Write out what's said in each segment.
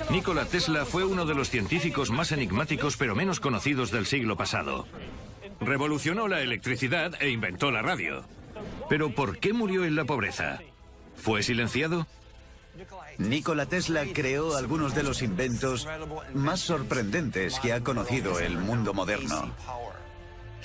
Nikola Tesla fue uno de los científicos más enigmáticos pero menos conocidos del siglo pasado. Revolucionó la electricidad e inventó la radio. Pero ¿por qué murió en la pobreza? ¿Fue silenciado? Nikola Tesla creó algunos de los inventos más sorprendentes que ha conocido el mundo moderno.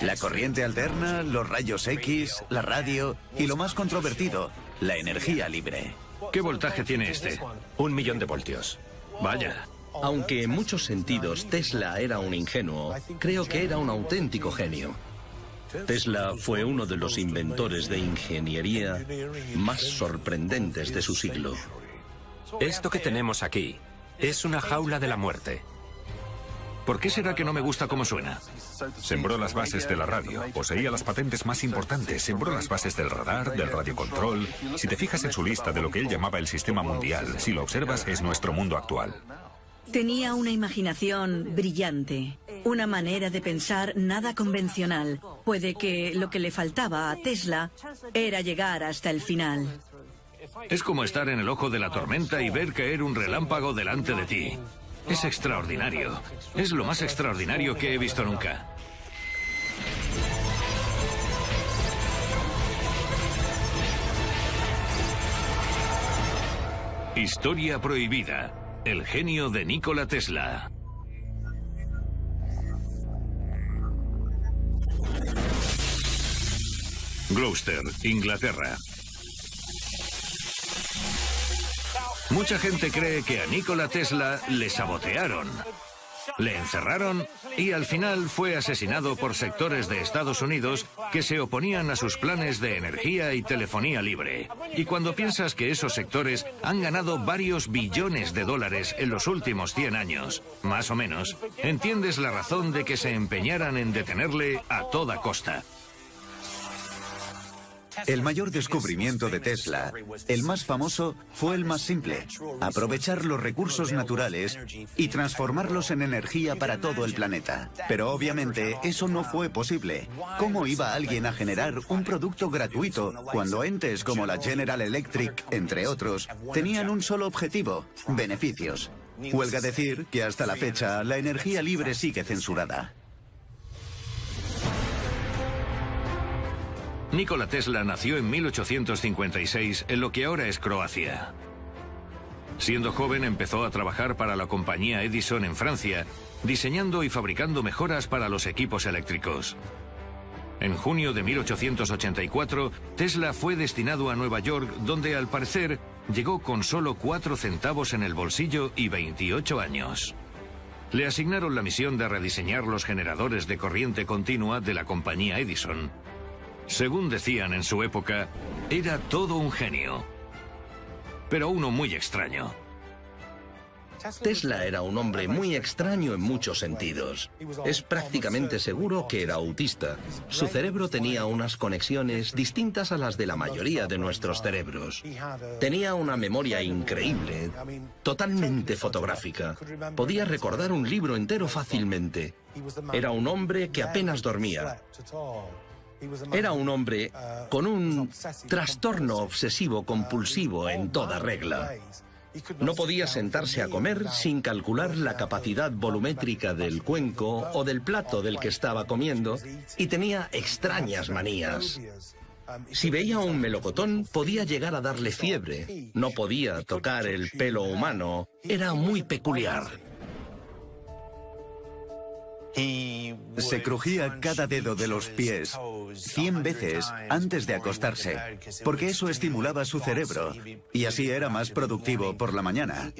La corriente alterna, los rayos X, la radio y lo más controvertido, la energía libre. ¿Qué voltaje tiene este? 1.000.000 de voltios. Vaya. Aunque en muchos sentidos Tesla era un ingenuo, creo que era un auténtico genio. Tesla fue uno de los inventores de ingeniería más sorprendentes de su siglo. Esto que tenemos aquí es una jaula de la muerte. ¿Por qué será que no me gusta cómo suena? Sembró las bases de la radio, poseía las patentes más importantes, sembró las bases del radar, del radiocontrol. Si te fijas en su lista de lo que él llamaba el sistema mundial, si lo observas, es nuestro mundo actual. Tenía una imaginación brillante, una manera de pensar nada convencional. Puede que lo que le faltaba a Tesla era llegar hasta el final. Es como estar en el ojo de la tormenta y ver caer un relámpago delante de ti. Es extraordinario. Es lo más extraordinario que he visto nunca. Historia prohibida. El genio de Nikola Tesla. Gloucester, Inglaterra. Mucha gente cree que a Nikola Tesla le sabotearon, le encerraron y al final fue asesinado por sectores de Estados Unidos que se oponían a sus planes de energía y telefonía libre. Y cuando piensas que esos sectores han ganado varios billones de dólares en los últimos 100 años, más o menos, entiendes la razón de que se empeñaran en detenerle a toda costa. El mayor descubrimiento de Tesla, el más famoso, fue el más simple: aprovechar los recursos naturales y transformarlos en energía para todo el planeta. Pero obviamente eso no fue posible. ¿Cómo iba alguien a generar un producto gratuito cuando entes como la General Electric, entre otros, tenían un solo objetivo: beneficios? Huelga decir que hasta la fecha la energía libre sigue censurada. Nikola Tesla nació en 1856 en lo que ahora es Croacia. Siendo joven empezó a trabajar para la compañía Edison en Francia, diseñando y fabricando mejoras para los equipos eléctricos. En junio de 1884, Tesla fue destinado a Nueva York, donde al parecer llegó con solo 4 centavos en el bolsillo y 28 años. Le asignaron la misión de rediseñar los generadores de corriente continua de la compañía Edison. Según decían en su época, era todo un genio, pero uno muy extraño. Tesla era un hombre muy extraño en muchos sentidos. Es prácticamente seguro que era autista. Su cerebro tenía unas conexiones distintas a las de la mayoría de nuestros cerebros. Tenía una memoria increíble, totalmente fotográfica. Podía recordar un libro entero fácilmente. Era un hombre que apenas dormía. Era un hombre con un trastorno obsesivo compulsivo en toda regla. No podía sentarse a comer sin calcular la capacidad volumétrica del cuenco o del plato del que estaba comiendo, y tenía extrañas manías. Si veía un melocotón, podía llegar a darle fiebre. No podía tocar el pelo humano. Era muy peculiar. Se crujía cada dedo de los pies 100 veces antes de acostarse, porque eso estimulaba su cerebro, y así era más productivo por la mañana.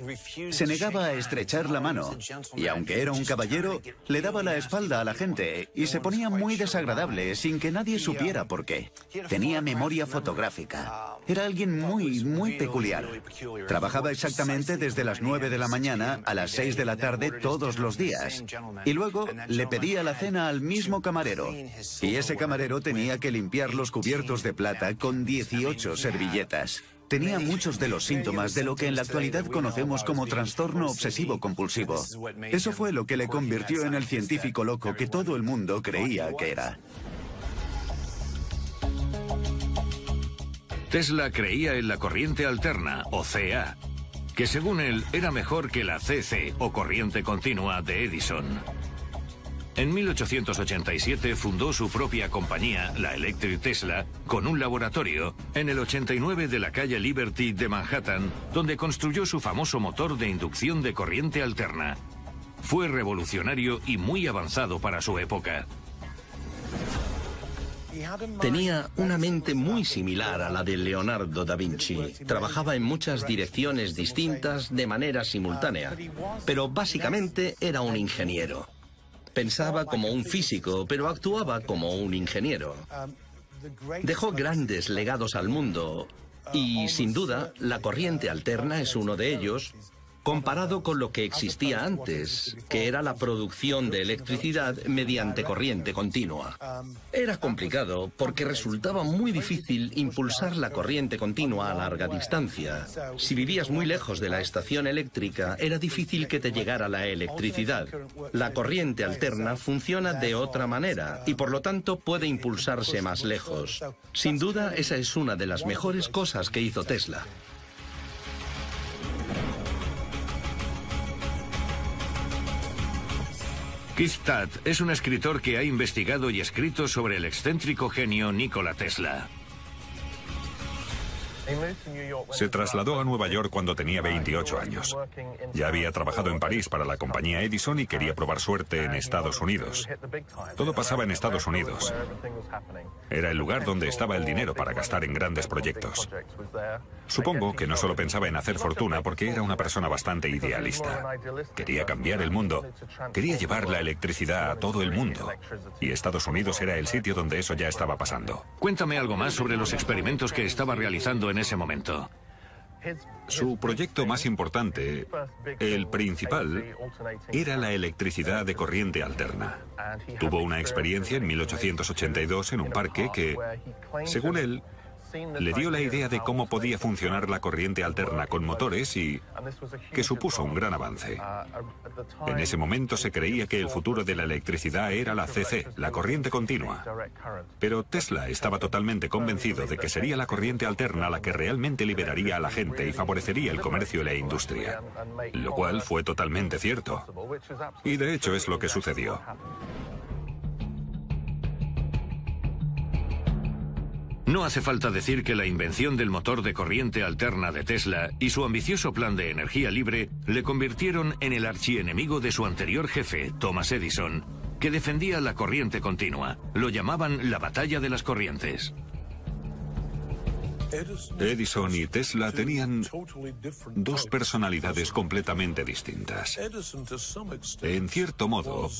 Se negaba a estrechar la mano, y aunque era un caballero, le daba la espalda a la gente, y se ponía muy desagradable sin que nadie supiera por qué. Tenía memoria fotográfica. Era alguien muy peculiar. Trabajaba exactamente desde las 9 de la mañana a las 6 de la tarde todos los días, y luego le pedía la cena al mismo camarero, y ese camarero tenía que limpiar los cubiertos de plata con 18 servilletas. Tenía muchos de los síntomas de lo que en la actualidad conocemos como trastorno obsesivo-compulsivo. Eso fue lo que le convirtió en el científico loco que todo el mundo creía que era. Tesla creía en la corriente alterna, o CA, que según él era mejor que la CC o corriente continua de Edison. En 1887 fundó su propia compañía, la Electric Tesla, con un laboratorio en el 89 de la calle Liberty de Manhattan, donde construyó su famoso motor de inducción de corriente alterna. Fue revolucionario y muy avanzado para su época. Tenía una mente muy similar a la de Leonardo da Vinci. Trabajaba en muchas direcciones distintas de manera simultánea, pero básicamente era un ingeniero. Pensaba como un físico, pero actuaba como un ingeniero. Dejó grandes legados al mundo y, sin duda, la corriente alterna es uno de ellos, comparado con lo que existía antes, que era la producción de electricidad mediante corriente continua. Era complicado porque resultaba muy difícil impulsar la corriente continua a larga distancia. Si vivías muy lejos de la estación eléctrica, era difícil que te llegara la electricidad. La corriente alterna funciona de otra manera y por lo tanto puede impulsarse más lejos. Sin duda, esa es una de las mejores cosas que hizo Tesla. Keith Tutt es un escritor que ha investigado y escrito sobre el excéntrico genio Nikola Tesla. Se trasladó a Nueva York cuando tenía 28 años. Ya había trabajado en París para la compañía Edison y quería probar suerte en Estados Unidos. Todo pasaba en Estados Unidos. Era el lugar donde estaba el dinero para gastar en grandes proyectos. Supongo que no solo pensaba en hacer fortuna porque era una persona bastante idealista. Quería cambiar el mundo. Quería llevar la electricidad a todo el mundo. Y Estados Unidos era el sitio donde eso ya estaba pasando. Cuéntame algo más sobre los experimentos que estaba realizando en ese momento. Su proyecto más importante, el principal, era la electricidad de corriente alterna. Tuvo una experiencia en 1882 en un parque que, según él, le dio la idea de cómo podía funcionar la corriente alterna con motores y que supuso un gran avance. En ese momento se creía que el futuro de la electricidad era la CC, la corriente continua. Pero Tesla estaba totalmente convencido de que sería la corriente alterna la que realmente liberaría a la gente y favorecería el comercio y la industria. Lo cual fue totalmente cierto. Y de hecho es lo que sucedió. No hace falta decir que la invención del motor de corriente alterna de Tesla y su ambicioso plan de energía libre le convirtieron en el archienemigo de su anterior jefe, Thomas Edison, que defendía la corriente continua. Lo llamaban la batalla de las corrientes. Edison y Tesla tenían dos personalidades completamente distintas. En cierto modo,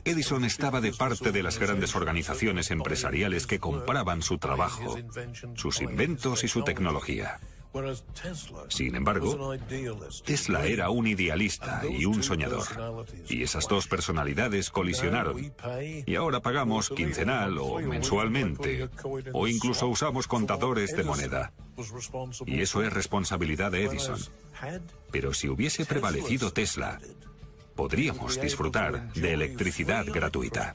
Edison estaba de parte de las grandes organizaciones empresariales que compraban su trabajo, sus inventos y su tecnología. Sin embargo, Tesla era un idealista y un soñador. Y esas dos personalidades colisionaron. Y ahora pagamos quincenal o mensualmente, o incluso usamos contadores de moneda. Y eso es responsabilidad de Edison. Pero si hubiese prevalecido Tesla, podríamos disfrutar de electricidad gratuita.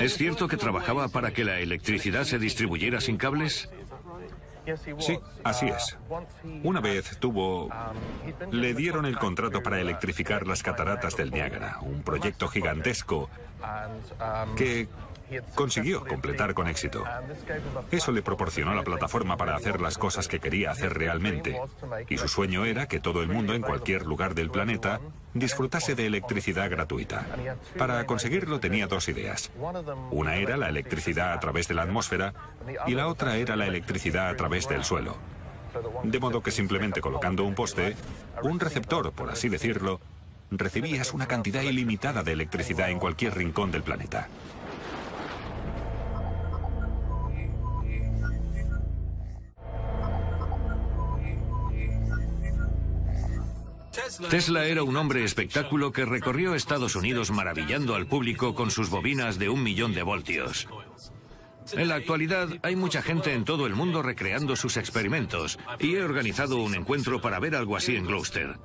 ¿Es cierto que trabajaba para que la electricidad se distribuyera sin cables? Sí, así es. Una vez le dieron el contrato para electrificar las cataratas del Niágara, un proyecto gigantesco que consiguió completar con éxito. Eso le proporcionó la plataforma para hacer las cosas que quería hacer realmente. Y su sueño era que todo el mundo en cualquier lugar del planeta disfrutase de electricidad gratuita. Para conseguirlo tenía dos ideas. Una era la electricidad a través de la atmósfera y la otra era la electricidad a través del suelo. De modo que simplemente colocando un poste, un receptor, por así decirlo, recibías una cantidad ilimitada de electricidad en cualquier rincón del planeta. Tesla era un hombre espectáculo que recorrió Estados Unidos maravillando al público con sus bobinas de 1 millón de voltios. En la actualidad hay mucha gente en todo el mundo recreando sus experimentos y he organizado un encuentro para ver algo así en Gloucester.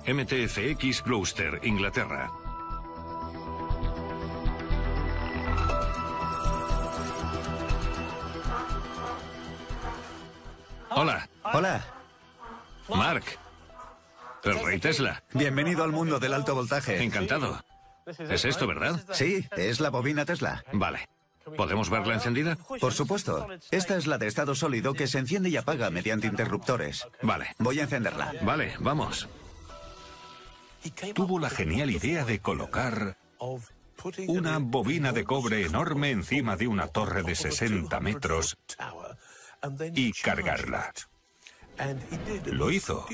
MTFX Gloucester, Inglaterra. Hola. Hola. Mark. El rey Tesla. Bienvenido al mundo del alto voltaje. Encantado. ¿Es esto, verdad? Sí, es la bobina Tesla. Vale. ¿Podemos verla encendida? Por supuesto. Esta es la de estado sólido que se enciende y apaga mediante interruptores. Vale. Voy a encenderla. Vale, vamos. Tuvo la genial idea de colocar una bobina de cobre enorme encima de una torre de 60 metros y cargarla. Lo hizo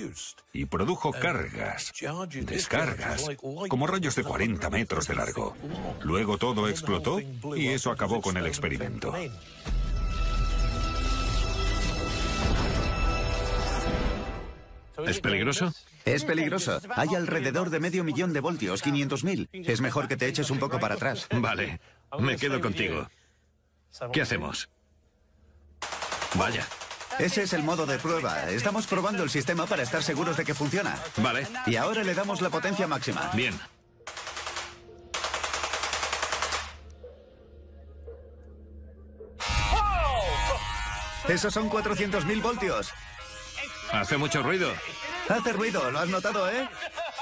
y produjo cargas, descargas, como rayos de 40 metros de largo. Luego todo explotó y eso acabó con el experimento. ¿Es peligroso? Es peligroso. Hay alrededor de 500.000 de voltios, 500.000. Es mejor que te eches un poco para atrás. Vale. Me quedo contigo. ¿Qué hacemos? Vaya. Ese es el modo de prueba. Estamos probando el sistema para estar seguros de que funciona. Vale. Y ahora le damos la potencia máxima. Bien. Esos son 400.000 voltios. ¿Hace mucho ruido? Hace ruido, ¿lo has notado, eh?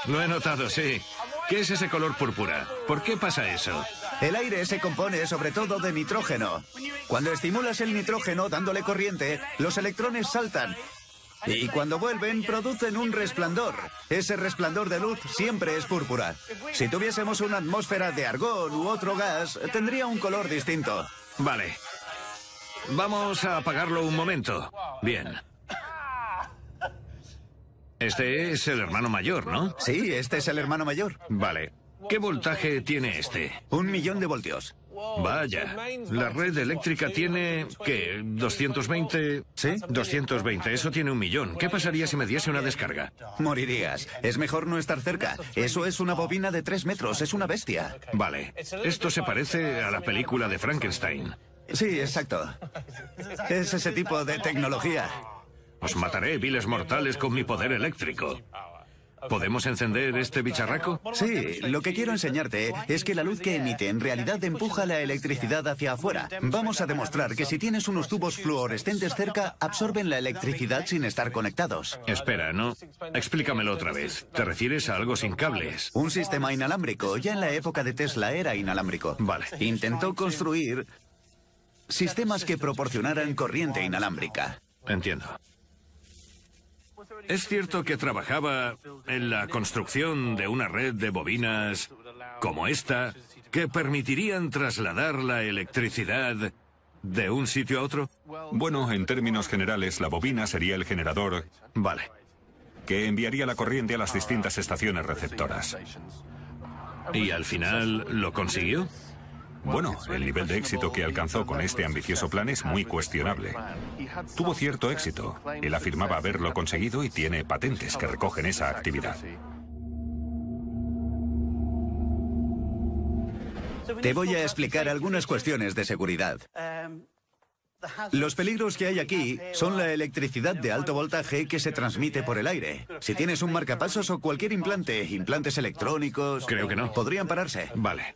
Lo he notado, sí. ¿Qué es ese color púrpura? ¿Por qué pasa eso? El aire se compone sobre todo de nitrógeno. Cuando estimulas el nitrógeno dándole corriente, los electrones saltan. Y cuando vuelven, producen un resplandor. Ese resplandor de luz siempre es púrpura. Si tuviésemos una atmósfera de argón u otro gas, tendría un color distinto. Vale. Vamos a apagarlo un momento. Bien. Este es el hermano mayor, ¿no? Sí, este es el hermano mayor. Vale. ¿Qué voltaje tiene este? 1.000.000 de voltios. Vaya. La red eléctrica tiene, ¿qué? ¿220? ¿Sí? 220. Eso tiene 1.000.000. ¿Qué pasaría si me diese una descarga? Morirías. Es mejor no estar cerca. Eso es una bobina de 3 metros. Es una bestia. Vale. Esto se parece a la película de Frankenstein. Sí, exacto. Es ese tipo de tecnología. Os mataré, viles mortales, con mi poder eléctrico. ¿Podemos encender este bicharraco? Sí, lo que quiero enseñarte es que la luz que emite en realidad empuja la electricidad hacia afuera. Vamos a demostrar que si tienes unos tubos fluorescentes cerca, absorben la electricidad sin estar conectados. Espera, ¿no? Explícamelo otra vez. ¿Te refieres a algo sin cables? Un sistema inalámbrico. Ya en la época de Tesla era inalámbrico. Vale. Intentó construir sistemas que proporcionaran corriente inalámbrica. Entiendo. ¿Es cierto que trabajaba en la construcción de una red de bobinas como esta que permitirían trasladar la electricidad de un sitio a otro? Bueno, en términos generales, la bobina sería el generador Vale. que enviaría la corriente a las distintas estaciones receptoras. ¿Y al final lo consiguió? Bueno, el nivel de éxito que alcanzó con este ambicioso plan es muy cuestionable. Tuvo cierto éxito. Él afirmaba haberlo conseguido y tiene patentes que recogen esa actividad. Te voy a explicar algunas cuestiones de seguridad. Los peligros que hay aquí son la electricidad de alto voltaje que se transmite por el aire. Si tienes un marcapasos o cualquier implante, implantes electrónicos... Creo que no. Podrían pararse. Vale.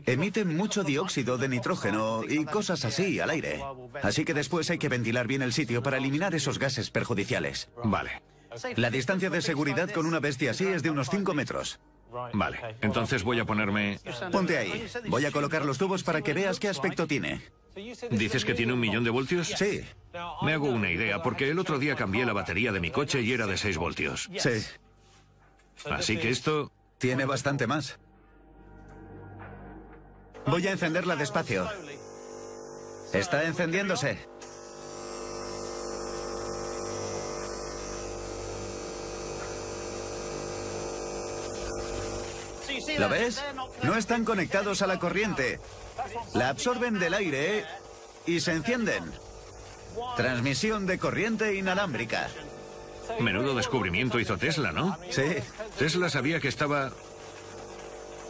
Emiten mucho dióxido de nitrógeno y cosas así al aire. Así que después hay que ventilar bien el sitio para eliminar esos gases perjudiciales. Vale. La distancia de seguridad con una bestia así es de unos 5 metros. Vale. Entonces voy a ponerme... Ponte ahí. Voy a colocar los tubos para que veas qué aspecto tiene. ¿Dices que tiene 1.000.000 de voltios? Sí. Me hago una idea, porque el otro día cambié la batería de mi coche y era de 6 voltios. Sí. Así que esto... Tiene bastante más. Voy a encenderla despacio. Está encendiéndose. ¿Lo ves? No están conectados a la corriente. La absorben del aire y se encienden. Transmisión de corriente inalámbrica. Menudo descubrimiento hizo Tesla, ¿no? Sí. Tesla sabía que estaba...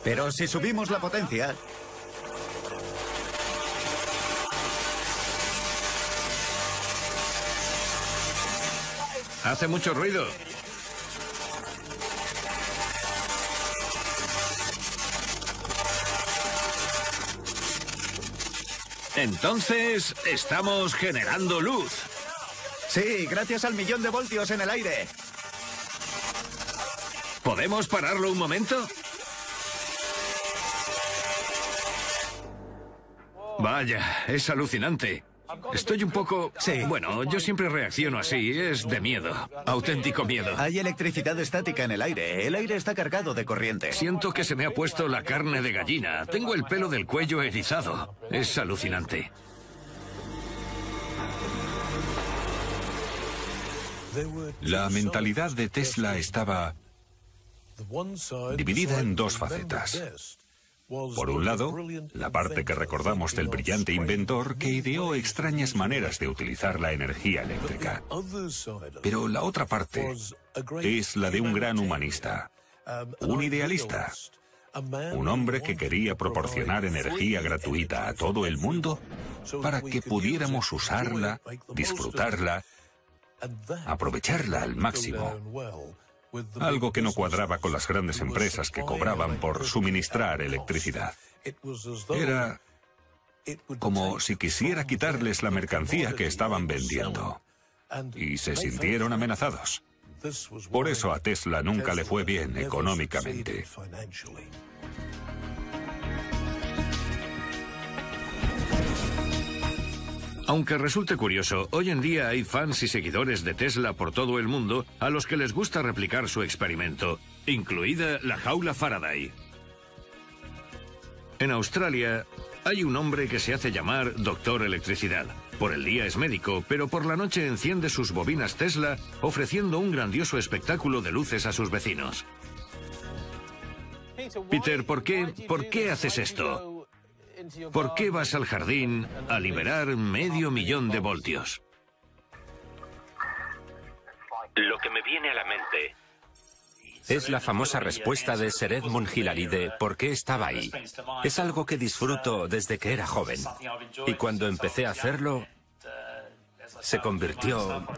Pero si subimos la potencia... Hace mucho ruido. Entonces, estamos generando luz. Sí, gracias al 1.000.000 de voltios en el aire. ¿Podemos pararlo un momento? Vaya, es alucinante. Estoy un poco... Sí. Bueno, yo siempre reacciono así, es de miedo. Auténtico miedo. Hay electricidad estática en el aire. El aire está cargado de corriente. Siento que se me ha puesto la carne de gallina. Tengo el pelo del cuello erizado. Es alucinante. La mentalidad de Tesla estaba dividida en dos facetas. Por un lado, la parte que recordamos del brillante inventor que ideó extrañas maneras de utilizar la energía eléctrica. Pero la otra parte es la de un gran humanista, un idealista, un hombre que quería proporcionar energía gratuita a todo el mundo para que pudiéramos usarla, disfrutarla, aprovecharla al máximo. Algo que no cuadraba con las grandes empresas que cobraban por suministrar electricidad. Era como si quisiera quitarles la mercancía que estaban vendiendo. Y se sintieron amenazados. Por eso a Tesla nunca le fue bien económicamente. Aunque resulte curioso, hoy en día hay fans y seguidores de Tesla por todo el mundo a los que les gusta replicar su experimento, incluida la jaula Faraday. En Australia hay un hombre que se hace llamar Doctor Electricidad. Por el día es médico, pero por la noche enciende sus bobinas Tesla, ofreciendo un grandioso espectáculo de luces a sus vecinos. Peter, ¿por qué haces esto? ¿Por qué vas al jardín a liberar 500.000 de voltios? Lo que me viene a la mente es la famosa respuesta de Sir Edmund Hillary de ¿por qué estaba ahí? Es algo que disfruto desde que era joven. Y cuando empecé a hacerlo, se convirtió...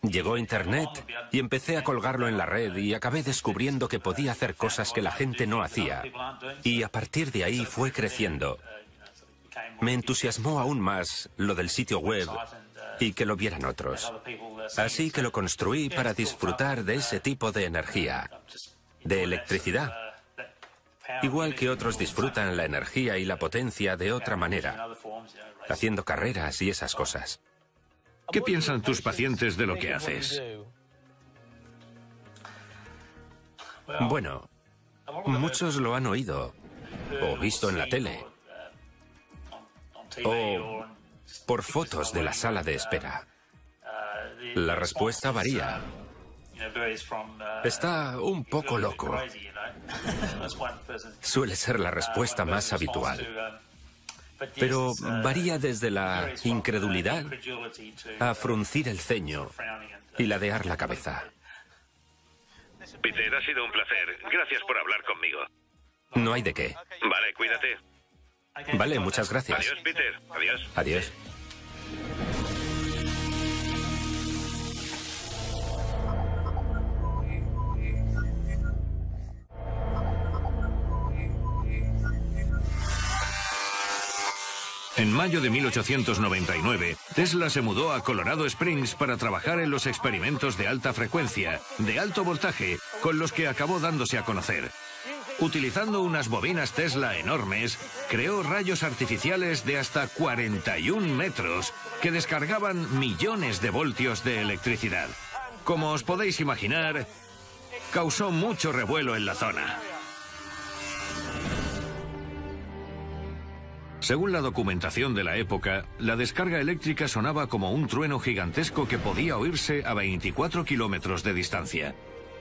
Llegó Internet y empecé a colgarlo en la red y acabé descubriendo que podía hacer cosas que la gente no hacía. Y a partir de ahí fue creciendo. Me entusiasmó aún más lo del sitio web y que lo vieran otros. Así que lo construí para disfrutar de ese tipo de energía, de electricidad. Igual que otros disfrutan la energía y la potencia de otra manera, haciendo carreras y esas cosas. ¿Qué piensan tus pacientes de lo que haces? Bueno, muchos lo han oído, o visto en la tele, o por fotos de la sala de espera. La respuesta varía. Está un poco loco. Suele ser la respuesta más habitual. Pero varía desde la incredulidad a fruncir el ceño y ladear la cabeza. Peter, ha sido un placer. Gracias por hablar conmigo. No hay de qué. Vale, cuídate. Vale, muchas gracias. Adiós, Peter. Adiós. Adiós. En mayo de 1899, Tesla se mudó a Colorado Springs para trabajar en los experimentos de alta frecuencia, de alto voltaje, con los que acabó dándose a conocer. Utilizando unas bobinas Tesla enormes, creó rayos artificiales de hasta 41 metros que descargaban millones de voltios de electricidad. Como os podéis imaginar, causó mucho revuelo en la zona. Según la documentación de la época, la descarga eléctrica sonaba como un trueno gigantesco que podía oírse a 24 kilómetros de distancia.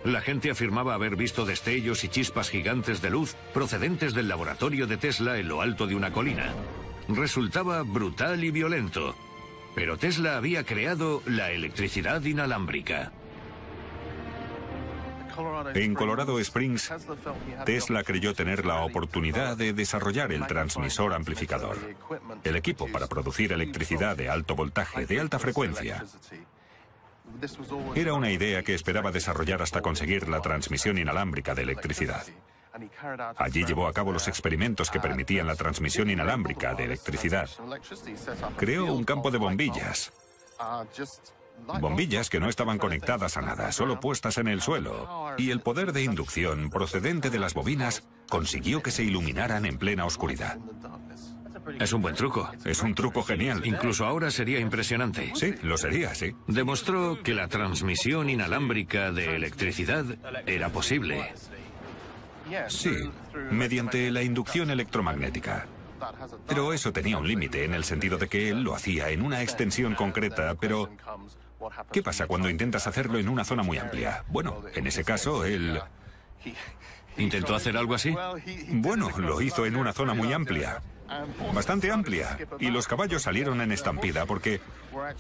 La gente afirmaba haber visto destellos y chispas gigantes de luz procedentes del laboratorio de Tesla en lo alto de una colina. Resultaba brutal y violento, pero Tesla había creado la electricidad inalámbrica. En Colorado Springs, Tesla creyó tener la oportunidad de desarrollar el transmisor amplificador, el equipo para producir electricidad de alto voltaje, de alta frecuencia. Era una idea que esperaba desarrollar hasta conseguir la transmisión inalámbrica de electricidad. Allí llevó a cabo los experimentos que permitían la transmisión inalámbrica de electricidad. Creó un campo de bombillas, Bombillas que no estaban conectadas a nada, solo puestas en el suelo. Y el poder de inducción procedente de las bobinas consiguió que se iluminaran en plena oscuridad. Es un buen truco. Es un truco genial. Incluso ahora sería impresionante. Sí, lo sería, sí. Demostró que la transmisión inalámbrica de electricidad era posible. Sí, mediante la inducción electromagnética. Pero eso tenía un límite, en el sentido de que él lo hacía en una extensión concreta, pero ¿qué pasa cuando intentas hacerlo en una zona muy amplia? Bueno, en ese caso, él... ¿Intentó hacer algo así? Bueno, lo hizo en una zona muy amplia. Bastante amplia. Y los caballos salieron en estampida porque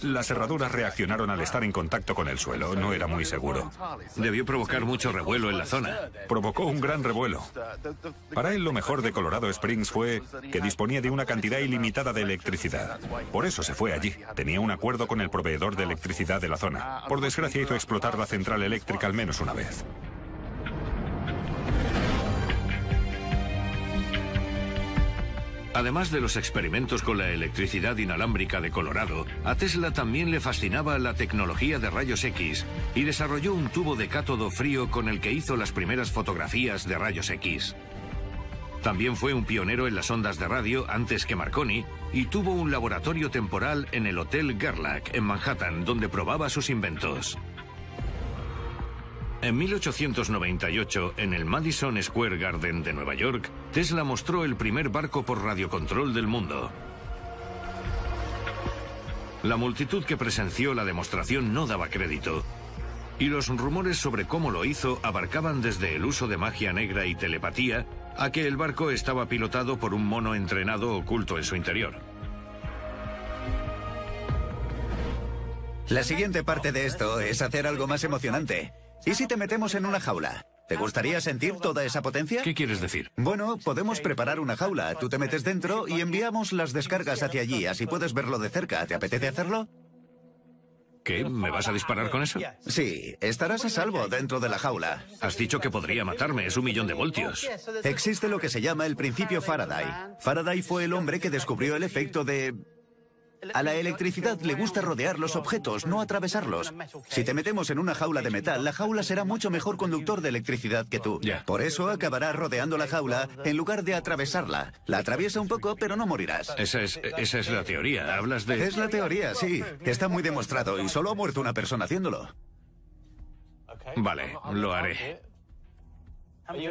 las herraduras reaccionaron al estar en contacto con el suelo. No era muy seguro. Debió provocar mucho revuelo en la zona. Provocó un gran revuelo. Para él lo mejor de Colorado Springs fue que disponía de una cantidad ilimitada de electricidad. Por eso se fue allí. Tenía un acuerdo con el proveedor de electricidad de la zona. Por desgracia hizo explotar la central eléctrica al menos una vez. Además de los experimentos con la electricidad inalámbrica de Colorado, a Tesla también le fascinaba la tecnología de rayos X y desarrolló un tubo de cátodo frío con el que hizo las primeras fotografías de rayos X. También fue un pionero en las ondas de radio antes que Marconi y tuvo un laboratorio temporal en el Hotel Gerlach en Manhattan donde probaba sus inventos. En 1898, en el Madison Square Garden de Nueva York, Tesla mostró el primer barco por radiocontrol del mundo. La multitud que presenció la demostración no daba crédito, y los rumores sobre cómo lo hizo abarcaban desde el uso de magia negra y telepatía a que el barco estaba pilotado por un mono entrenado oculto en su interior. La siguiente parte de esto es hacer algo más emocionante. ¿Y si te metemos en una jaula? ¿Te gustaría sentir toda esa potencia? ¿Qué quieres decir? Bueno, podemos preparar una jaula. Tú te metes dentro y enviamos las descargas hacia allí. Así puedes verlo de cerca. ¿Te apetece hacerlo? ¿Qué? ¿Me vas a disparar con eso? Sí, estarás a salvo dentro de la jaula. Has dicho que podría matarme. Es 1.000.000 de voltios. Existe lo que se llama el principio Faraday. Faraday fue el hombre que descubrió el efecto de... A la electricidad le gusta rodear los objetos, no atravesarlos. Si te metemos en una jaula de metal, la jaula será mucho mejor conductor de electricidad que tú. Por eso acabará rodeando la jaula en lugar de atravesarla. La atraviesa un poco, pero no morirás. Esa es la teoría. Hablas de... Es la teoría, sí. Está muy demostrado y solo ha muerto una persona haciéndolo. Vale, lo haré.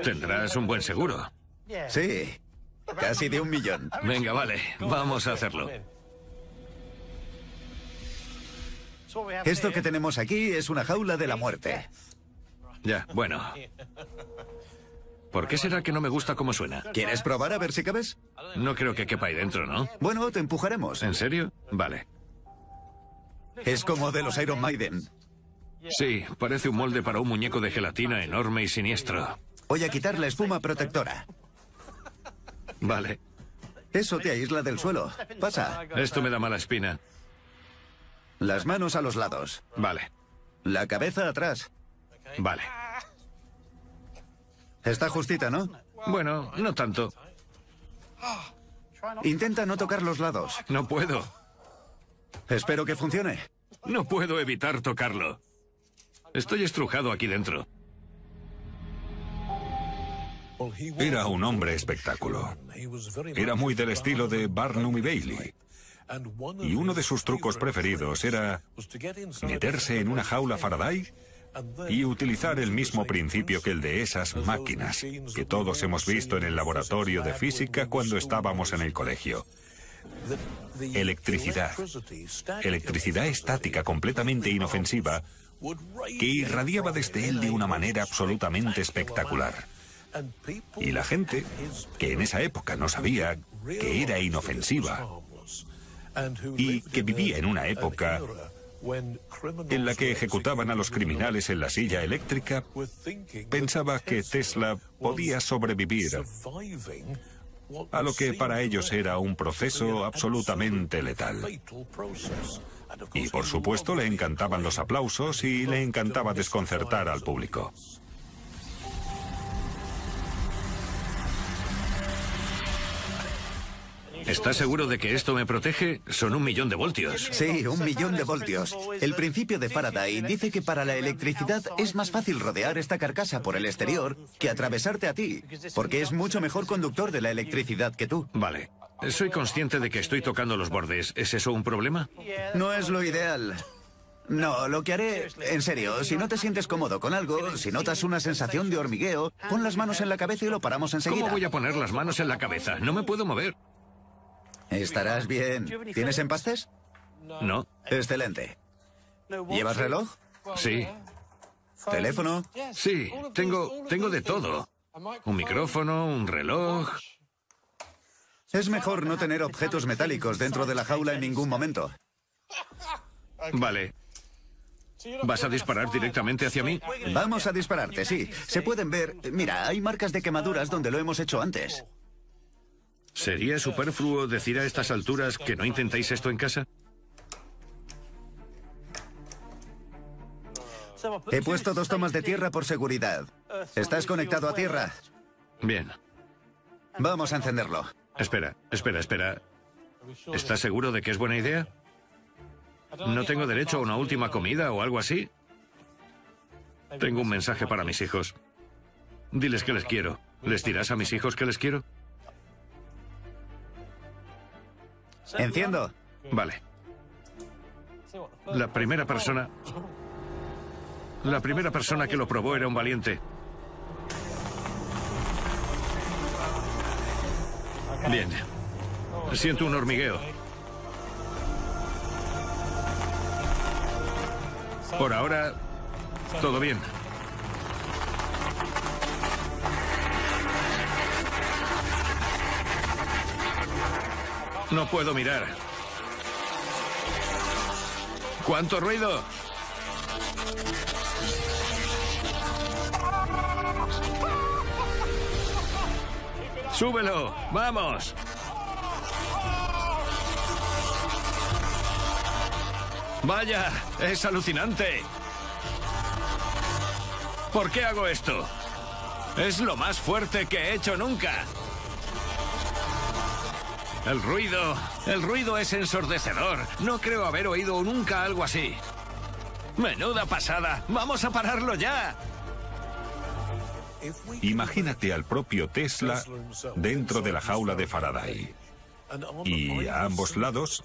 Tendrás un buen seguro. Sí, casi de 1.000.000. Venga, vale, vamos a hacerlo. Esto que tenemos aquí es una jaula de la muerte. Ya, bueno. ¿Por qué será que no me gusta cómo suena? ¿Quieres probar a ver si cabes? No creo que quepa ahí dentro, ¿no? Bueno, te empujaremos. ¿En serio? Vale. Es como de los Iron Maiden. Sí, parece un molde para un muñeco de gelatina enorme y siniestro. Voy a quitar la espuma protectora. Vale. Eso te aísla del suelo. Pasa. Esto me da mala espina. Las manos a los lados. Vale. La cabeza atrás. Vale. Está justita, ¿no? Bueno, no tanto. Intenta no tocar los lados. No puedo. Espero que funcione. No puedo evitar tocarlo. Estoy estrujado aquí dentro. Era un hombre espectáculo. Era muy del estilo de Barnum y Bailey. Y uno de sus trucos preferidos era meterse en una jaula Faraday y utilizar el mismo principio que el de esas máquinas que todos hemos visto en el laboratorio de física cuando estábamos en el colegio. Electricidad. Electricidad estática completamente inofensiva que irradiaba desde él de una manera absolutamente espectacular. Y la gente, que en esa época no sabía que era inofensiva, y que vivía en una época en la que ejecutaban a los criminales en la silla eléctrica, pensaba que Tesla podía sobrevivir a lo que para ellos era un proceso absolutamente letal. Y por supuesto le encantaban los aplausos y le encantaba desconcertar al público. ¿Estás seguro de que esto me protege? Son 1.000.000 de voltios. Sí, 1.000.000 de voltios. El principio de Faraday dice que para la electricidad es más fácil rodear esta carcasa por el exterior que atravesarte a ti, porque es mucho mejor conductor de la electricidad que tú. Vale. Soy consciente de que estoy tocando los bordes. ¿Es eso un problema? No es lo ideal. No, lo que haré, en serio, si no te sientes cómodo con algo, si notas una sensación de hormigueo, pon las manos en la cabeza y lo paramos enseguida. ¿Cómo voy a poner las manos en la cabeza? No me puedo mover. Estarás bien. ¿Tienes empastes? No. Excelente. ¿Llevas reloj? Sí. ¿Teléfono? Sí, tengo de todo. Un micrófono, un reloj. Es mejor no tener objetos metálicos dentro de la jaula en ningún momento. Vale. ¿Vas a disparar directamente hacia mí? Vamos a dispararte, sí. Se pueden ver... Mira, hay marcas de quemaduras donde lo hemos hecho antes. ¿Sería superfluo decir a estas alturas que no intentéis esto en casa? He puesto 2 tomas de tierra por seguridad. ¿Estás conectado a tierra? Bien. Vamos a encenderlo. Espera. ¿Estás seguro de que es buena idea? ¿No tengo derecho a una última comida o algo así? Tengo un mensaje para mis hijos. Diles que les quiero. ¿Les dirás a mis hijos que les quiero? Enciendo. Vale. La primera persona que lo probó era un valiente. Bien. Siento un hormigueo. Por ahora, todo bien. No puedo mirar. ¿Cuánto ruido? ¡Súbelo! ¡Vamos! ¡Vaya! ¡Es alucinante! ¿Por qué hago esto? Es lo más fuerte que he hecho nunca. El ruido es ensordecedor. No creo haber oído nunca algo así. ¡Menuda pasada! ¡Vamos a pararlo ya! Imagínate al propio Tesla dentro de la jaula de Faraday. Y a ambos lados,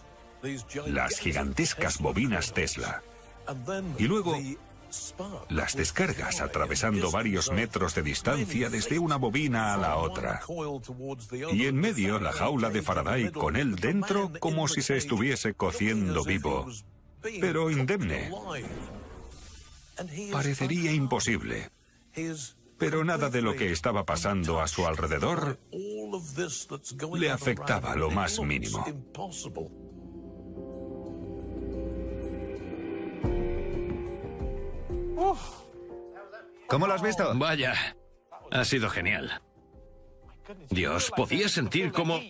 las gigantescas bobinas Tesla. Y luego, las descargas atravesando varios metros de distancia desde una bobina a la otra. Y en medio, la jaula de Faraday con él dentro como si se estuviese cociendo vivo, pero indemne. Parecería imposible. Pero nada de lo que estaba pasando a su alrededor le afectaba lo más mínimo. ¿Cómo lo has visto? Vaya, ha sido genial. Dios, podía sentir cómo...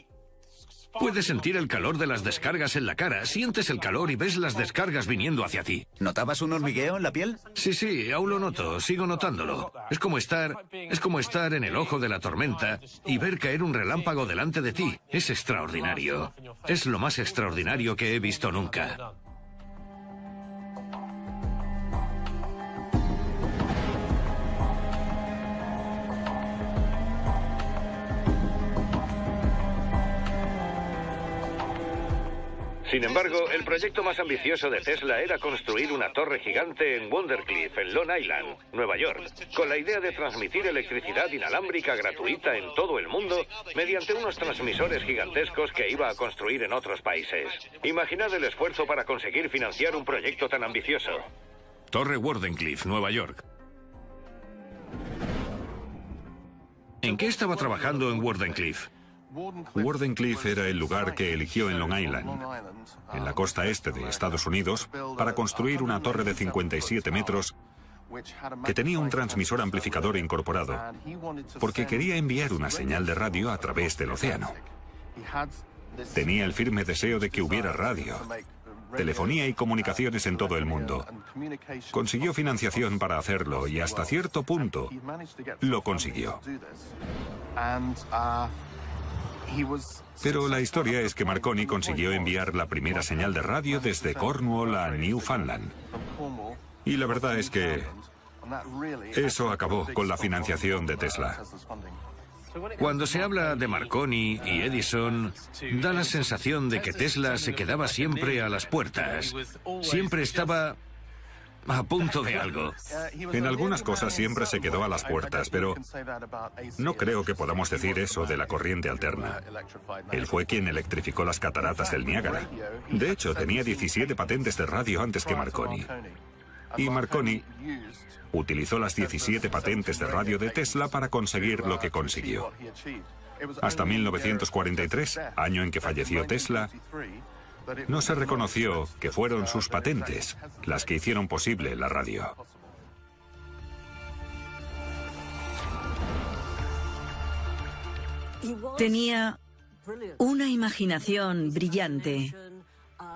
Puedes sentir el calor de las descargas en la cara, sientes el calor y ves las descargas viniendo hacia ti. ¿Notabas un hormigueo en la piel? Sí, aún lo noto, sigo notándolo. Es como estar en el ojo de la tormenta y ver caer un relámpago delante de ti. Es extraordinario. Es lo más extraordinario que he visto nunca. Sin embargo, el proyecto más ambicioso de Tesla era construir una torre gigante en Wondercliff, en Long Island, Nueva York, con la idea de transmitir electricidad inalámbrica gratuita en todo el mundo mediante unos transmisores gigantescos que iba a construir en otros países. Imaginad el esfuerzo para conseguir financiar un proyecto tan ambicioso. Torre Wardenclyffe, Nueva York. ¿En qué estaba trabajando en Wardenclyffe? Wardenclyffe era el lugar que eligió en Long Island, en la costa este de Estados Unidos, para construir una torre de 57 metros que tenía un transmisor amplificador incorporado, porque quería enviar una señal de radio a través del océano. Tenía el firme deseo de que hubiera radio, telefonía y comunicaciones en todo el mundo. Consiguió financiación para hacerlo y hasta cierto punto lo consiguió. Pero la historia es que Marconi consiguió enviar la primera señal de radio desde Cornwall a Newfoundland. Y la verdad es que eso acabó con la financiación de Tesla. Cuando se habla de Marconi y Edison, da la sensación de que Tesla se quedaba siempre a las puertas. Siempre estaba a punto de algo. En algunas cosas siempre se quedó a las puertas, pero no creo que podamos decir eso de la corriente alterna. Él fue quien electrificó las cataratas del Niágara. De hecho, tenía 17 patentes de radio antes que Marconi. Y Marconi utilizó las 17 patentes de radio de Tesla para conseguir lo que consiguió. Hasta 1943, año en que falleció Tesla, no se reconoció que fueron sus patentes las que hicieron posible la radio. Tenía una imaginación brillante.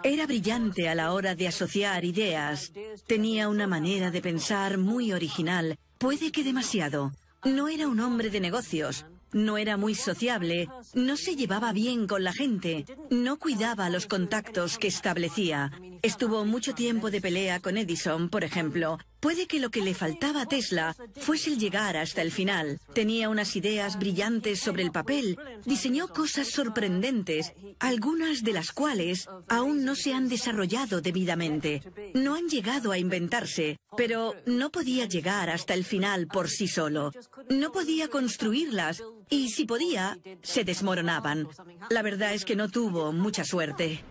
Era brillante a la hora de asociar ideas. Tenía una manera de pensar muy original, puede que demasiado. No era un hombre de negocios. No era muy sociable, no se llevaba bien con la gente, no cuidaba los contactos que establecía. Estuvo mucho tiempo de pelea con Edison, por ejemplo. Puede que lo que le faltaba a Tesla fuese el llegar hasta el final. Tenía unas ideas brillantes sobre el papel, diseñó cosas sorprendentes, algunas de las cuales aún no se han desarrollado debidamente. No han llegado a inventarse, pero no podía llegar hasta el final por sí solo. No podía construirlas y si podía, se desmoronaban. La verdad es que no tuvo mucha suerte.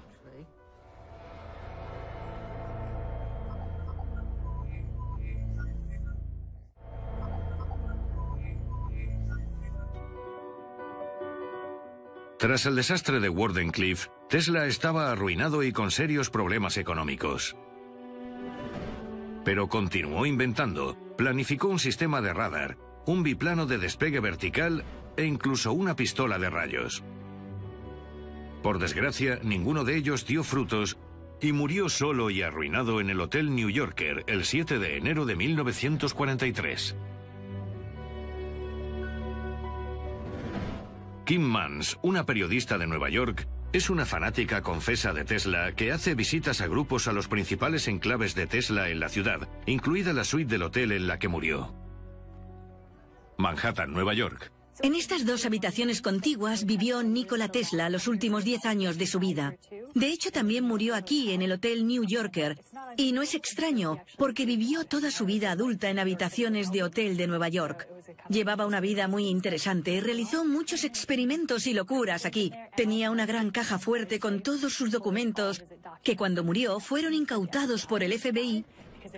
Tras el desastre de Wardenclyffe, Tesla estaba arruinado y con serios problemas económicos. Pero continuó inventando, planificó un sistema de radar, un biplano de despegue vertical e incluso una pistola de rayos. Por desgracia, ninguno de ellos dio frutos y murió solo y arruinado en el Hotel New Yorker el 7 de enero de 1943. Kim Mans, una periodista de Nueva York, es una fanática confesa de Tesla que hace visitas a grupos a los principales enclaves de Tesla en la ciudad, incluida la suite del hotel en la que murió. Manhattan, Nueva York. En estas dos habitaciones contiguas vivió Nikola Tesla los últimos 10 años de su vida. De hecho, también murió aquí, en el Hotel New Yorker. Y no es extraño, porque vivió toda su vida adulta en habitaciones de hotel de Nueva York. Llevaba una vida muy interesante, realizó muchos experimentos y locuras aquí. Tenía una gran caja fuerte con todos sus documentos, que cuando murió fueron incautados por el FBI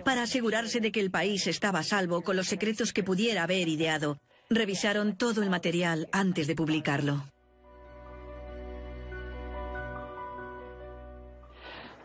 para asegurarse de que el país estaba a salvo con los secretos que pudiera haber ideado. Revisaron todo el material antes de publicarlo.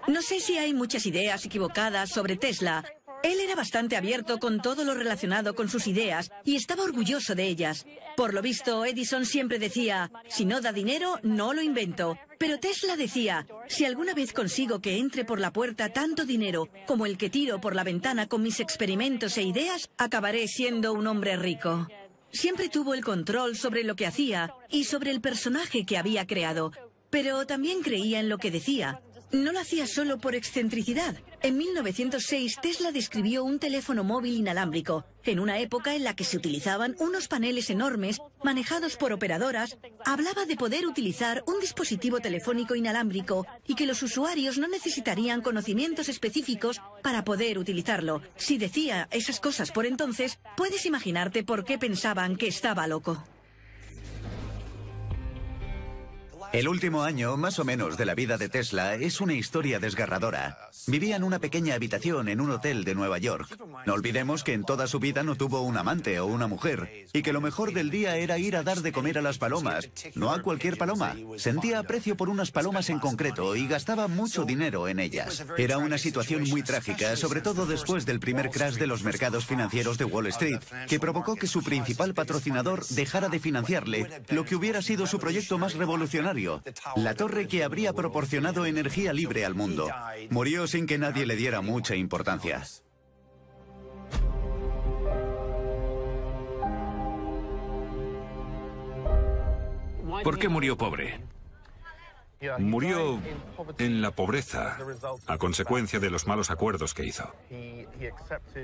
No sé si hay muchas ideas equivocadas sobre Tesla. Él era bastante abierto con todo lo relacionado con sus ideas y estaba orgulloso de ellas. Por lo visto, Edison siempre decía, si no da dinero, no lo invento. Pero Tesla decía, si alguna vez consigo que entre por la puerta tanto dinero como el que tiro por la ventana con mis experimentos e ideas, acabaré siendo un hombre rico. Siempre tuvo el control sobre lo que hacía y sobre el personaje que había creado, pero también creía en lo que decía. No lo hacía solo por excentricidad. En 1906, Tesla describió un teléfono móvil inalámbrico, en una época en la que se utilizaban unos paneles enormes manejados por operadoras. Hablaba de poder utilizar un dispositivo telefónico inalámbrico y que los usuarios no necesitarían conocimientos específicos para poder utilizarlo. Si decía esas cosas por entonces, puedes imaginarte por qué pensaban que estaba loco. El último año, más o menos, de la vida de Tesla es una historia desgarradora. Vivía en una pequeña habitación en un hotel de Nueva York. No olvidemos que en toda su vida no tuvo un amante o una mujer, y que lo mejor del día era ir a dar de comer a las palomas, no a cualquier paloma. Sentía aprecio por unas palomas en concreto y gastaba mucho dinero en ellas. Era una situación muy trágica, sobre todo después del primer crash de los mercados financieros de Wall Street, que provocó que su principal patrocinador dejara de financiarle lo que hubiera sido su proyecto más revolucionario, la torre que habría proporcionado energía libre al mundo. Murió sin que nadie le diera mucha importancia. ¿Por qué murió pobre? Murió en la pobreza a consecuencia de los malos acuerdos que hizo.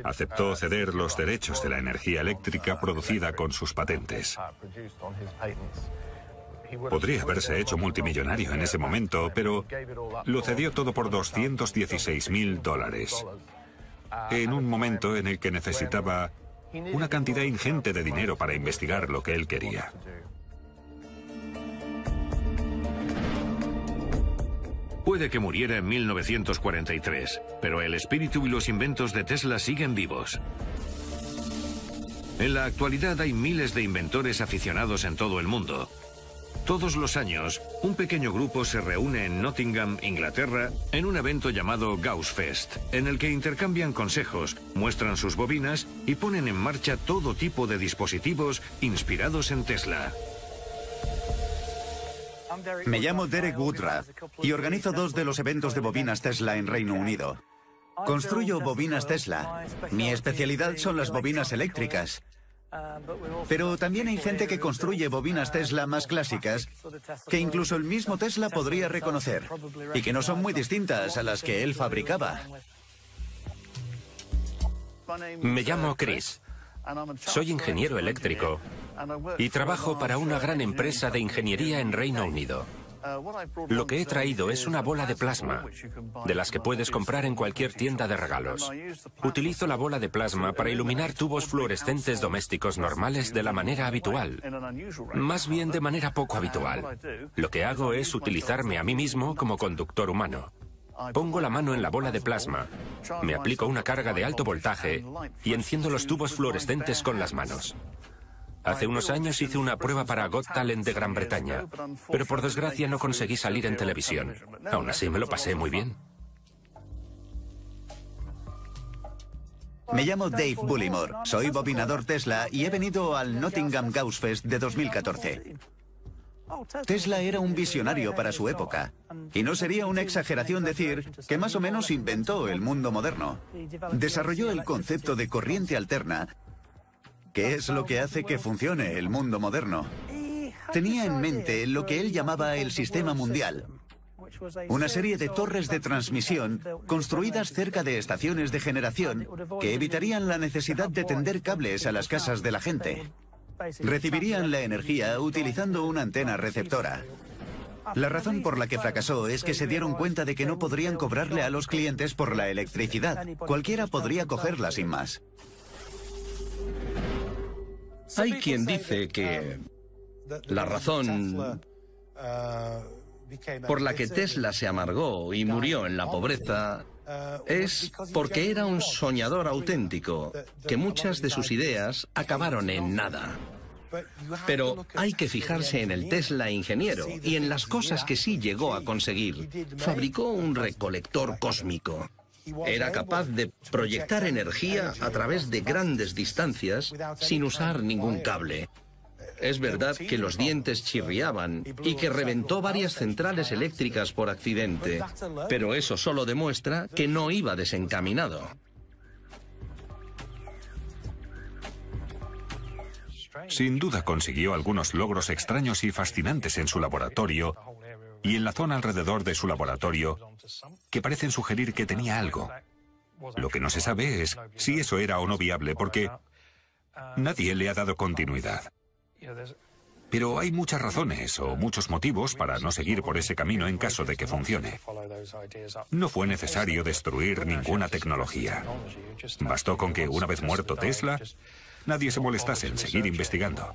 Aceptó ceder los derechos de la energía eléctrica producida con sus patentes. Podría haberse hecho multimillonario en ese momento, pero lo cedió todo por $216.000, en un momento en el que necesitaba una cantidad ingente de dinero para investigar lo que él quería. Puede que muriera en 1943, pero el espíritu y los inventos de Tesla siguen vivos. En la actualidad hay miles de inventores aficionados en todo el mundo. Todos los años, un pequeño grupo se reúne en Nottingham, Inglaterra, en un evento llamado Gauss Fest, en el que intercambian consejos, muestran sus bobinas y ponen en marcha todo tipo de dispositivos inspirados en Tesla. Me llamo Derek Woodruff y organizo 2 de los eventos de bobinas Tesla en Reino Unido. Construyo bobinas Tesla. Mi especialidad son las bobinas eléctricas. Pero también hay gente que construye bobinas Tesla más clásicas que incluso el mismo Tesla podría reconocer y que no son muy distintas a las que él fabricaba. Me llamo Chris. Soy ingeniero eléctrico y trabajo para una gran empresa de ingeniería en Reino Unido. Lo que he traído es una bola de plasma, de las que puedes comprar en cualquier tienda de regalos. Utilizo la bola de plasma para iluminar tubos fluorescentes domésticos normales de la manera habitual. Más bien de manera poco habitual. Lo que hago es utilizarme a mí mismo como conductor humano. Pongo la mano en la bola de plasma, me aplico una carga de alto voltaje y enciendo los tubos fluorescentes con las manos. Hace unos años hice una prueba para Got Talent de Gran Bretaña, pero por desgracia no conseguí salir en televisión. Aún así me lo pasé muy bien. Me llamo Dave Bullimore, soy bobinador Tesla y he venido al Nottingham Gauss Fest de 2014. Tesla era un visionario para su época, y no sería una exageración decir que más o menos inventó el mundo moderno. Desarrolló el concepto de corriente alterna, que es lo que hace que funcione el mundo moderno. Tenía en mente lo que él llamaba el sistema mundial, una serie de torres de transmisión construidas cerca de estaciones de generación que evitarían la necesidad de tender cables a las casas de la gente. Recibirían la energía utilizando una antena receptora. La razón por la que fracasó es que se dieron cuenta de que no podrían cobrarle a los clientes por la electricidad. Cualquiera podría cogerla sin más. Hay quien dice que la razón por la que Tesla se amargó y murió en la pobreza es porque era un soñador auténtico, que muchas de sus ideas acabaron en nada. Pero hay que fijarse en el Tesla ingeniero y en las cosas que sí llegó a conseguir. Fabricó un recolector cósmico. Era capaz de proyectar energía a través de grandes distancias sin usar ningún cable. Es verdad que los dientes chirriaban y que reventó varias centrales eléctricas por accidente, pero eso solo demuestra que no iba desencaminado. Sin duda consiguió algunos logros extraños y fascinantes en su laboratorio y en la zona alrededor de su laboratorio que parecen sugerir que tenía algo. Lo que no se sabe es si eso era o no viable porque nadie le ha dado continuidad. Pero hay muchas razones o muchos motivos para no seguir por ese camino en caso de que funcione. No fue necesario destruir ninguna tecnología. Bastó con que, una vez muerto Tesla, nadie se molestase en seguir investigando.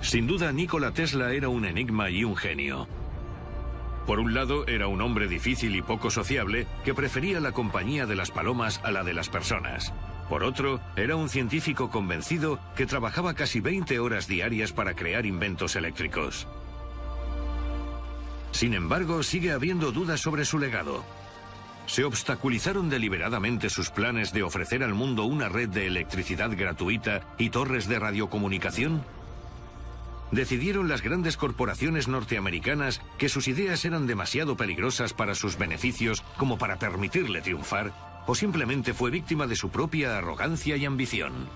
Sin duda, Nikola Tesla era un enigma y un genio. Por un lado, era un hombre difícil y poco sociable que prefería la compañía de las palomas a la de las personas. Por otro, era un científico convencido que trabajaba casi 20 horas diarias para crear inventos eléctricos. Sin embargo, sigue habiendo dudas sobre su legado. ¿Se obstaculizaron deliberadamente sus planes de ofrecer al mundo una red de electricidad gratuita y torres de radiocomunicación? ¿Decidieron las grandes corporaciones norteamericanas que sus ideas eran demasiado peligrosas para sus beneficios como para permitirle triunfar? o simplemente fue víctima de su propia arrogancia y ambición.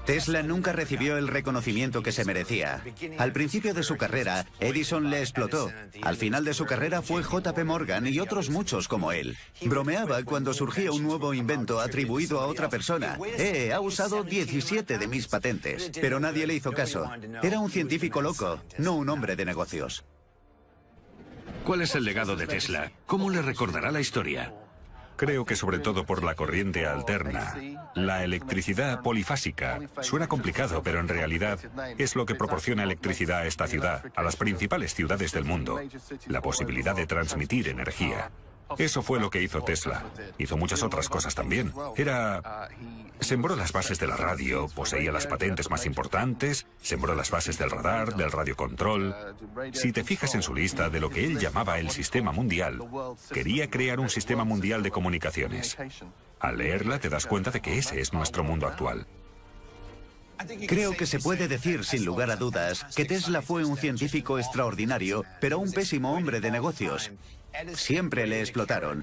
Tesla nunca recibió el reconocimiento que se merecía. Al principio de su carrera, Edison le explotó. Al final de su carrera fue JP Morgan y otros muchos como él. Bromeaba cuando surgía un nuevo invento atribuido a otra persona. Ha usado 17 de mis patentes. Pero nadie le hizo caso. Era un científico loco, no un hombre de negocios. ¿Cuál es el legado de Tesla? ¿Cómo le recordará la historia? Creo que sobre todo por la corriente alterna. La electricidad polifásica. Suena complicado, pero en realidad es lo que proporciona electricidad a esta ciudad, a las principales ciudades del mundo. La posibilidad de transmitir energía. Eso fue lo que hizo Tesla. Hizo muchas otras cosas también. Sembró las bases de la radio, poseía las patentes más importantes, sembró las bases del radar, del radiocontrol. Si te fijas en su lista de lo que él llamaba el sistema mundial, quería crear un sistema mundial de comunicaciones. Al leerla te das cuenta de que ese es nuestro mundo actual. Creo que se puede decir sin lugar a dudas que Tesla fue un científico extraordinario, pero un pésimo hombre de negocios. Siempre le explotaron.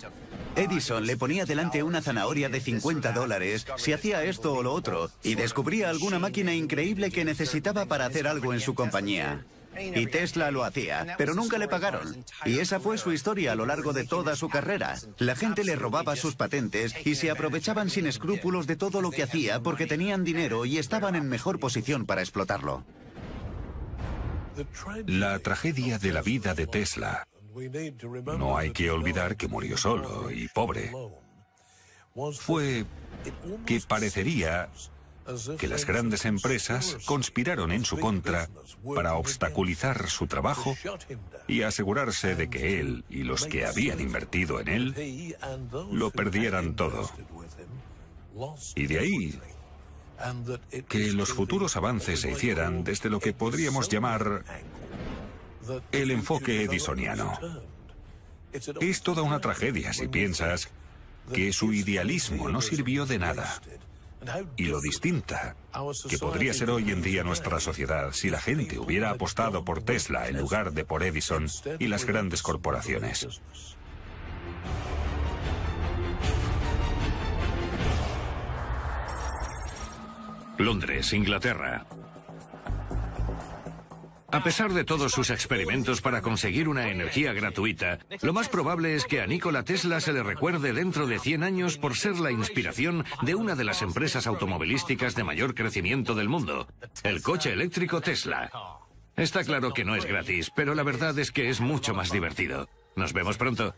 Edison le ponía delante una zanahoria de $50 si hacía esto o lo otro, y descubría alguna máquina increíble que necesitaba para hacer algo en su compañía. Y Tesla lo hacía, pero nunca le pagaron. Y esa fue su historia a lo largo de toda su carrera. La gente le robaba sus patentes y se aprovechaban sin escrúpulos de todo lo que hacía porque tenían dinero y estaban en mejor posición para explotarlo. La tragedia de la vida de Tesla. No hay que olvidar que murió solo y pobre. Fue que parecería que las grandes empresas conspiraron en su contra para obstaculizar su trabajo y asegurarse de que él y los que habían invertido en él lo perdieran todo. Y de ahí que los futuros avances se hicieran desde lo que podríamos llamar el enfoque edisoniano. Es toda una tragedia si piensas que su idealismo no sirvió de nada. Y lo distinta que podría ser hoy en día nuestra sociedad si la gente hubiera apostado por Tesla en lugar de por Edison y las grandes corporaciones. Londres, Inglaterra. A pesar de todos sus experimentos para conseguir una energía gratuita, lo más probable es que a Nikola Tesla se le recuerde dentro de 100 años por ser la inspiración de una de las empresas automovilísticas de mayor crecimiento del mundo, el coche eléctrico Tesla. Está claro que no es gratis, pero la verdad es que es mucho más divertido. Nos vemos pronto.